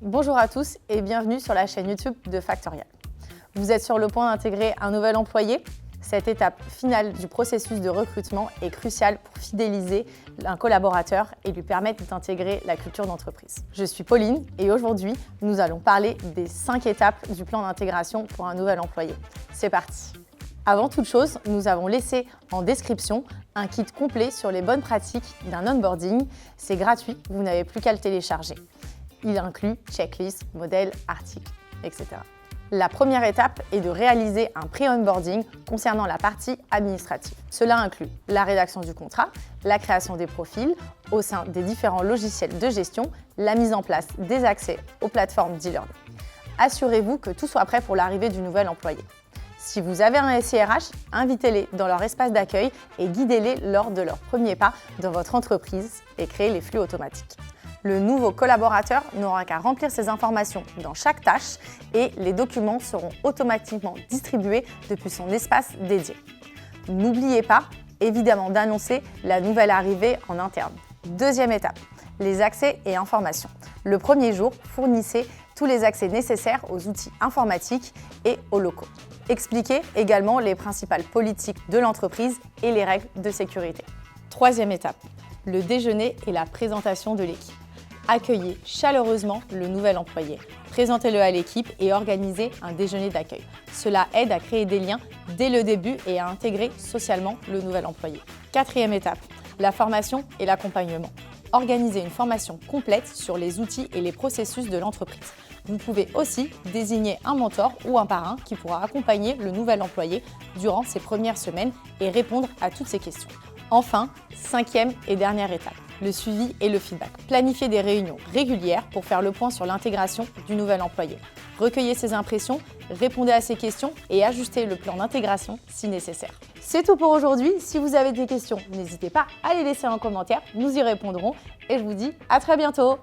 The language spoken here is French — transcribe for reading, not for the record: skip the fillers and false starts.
Bonjour à tous et bienvenue sur la chaîne YouTube de Factorial. Vous êtes sur le point d'intégrer un nouvel employé? Cette étape finale du processus de recrutement est cruciale pour fidéliser un collaborateur et lui permettre d'intégrer la culture d'entreprise. Je suis Pauline et aujourd'hui, nous allons parler des 5 étapes du plan d'intégration pour un nouvel employé. C'est parti! Avant toute chose, nous avons laissé en description un kit complet sur les bonnes pratiques d'un onboarding. C'est gratuit, vous n'avez plus qu'à le télécharger. Il inclut checklist, modèle, article, etc. La première étape est de réaliser un pré-onboarding concernant la partie administrative. Cela inclut la rédaction du contrat, la création des profils au sein des différents logiciels de gestion, la mise en place des accès aux plateformes d'e-learning. Assurez-vous que tout soit prêt pour l'arrivée du nouvel employé. Si vous avez un SIRH, invitez-les dans leur espace d'accueil et guidez-les lors de leur premier pas dans votre entreprise et créez les flux automatiques. Le nouveau collaborateur n'aura qu'à remplir ces informations dans chaque tâche et les documents seront automatiquement distribués depuis son espace dédié. N'oubliez pas, évidemment, d'annoncer la nouvelle arrivée en interne. Deuxième étape, les accès et informations. Le premier jour, fournissez tous les accès nécessaires aux outils informatiques et aux locaux. Expliquez également les principales politiques de l'entreprise et les règles de sécurité. Troisième étape, le déjeuner et la présentation de l'équipe. Accueillez chaleureusement le nouvel employé. Présentez-le à l'équipe et organisez un déjeuner d'accueil. Cela aide à créer des liens dès le début et à intégrer socialement le nouvel employé. Quatrième étape, la formation et l'accompagnement. Organisez une formation complète sur les outils et les processus de l'entreprise. Vous pouvez aussi désigner un mentor ou un parrain qui pourra accompagner le nouvel employé durant ses premières semaines et répondre à toutes ses questions. Enfin, cinquième et dernière étape, le suivi et le feedback. Planifiez des réunions régulières pour faire le point sur l'intégration du nouvel employé. Recueillez ses impressions, répondez à ses questions et ajustez le plan d'intégration si nécessaire. C'est tout pour aujourd'hui. Si vous avez des questions, n'hésitez pas à les laisser en commentaire, nous y répondrons et je vous dis à très bientôt.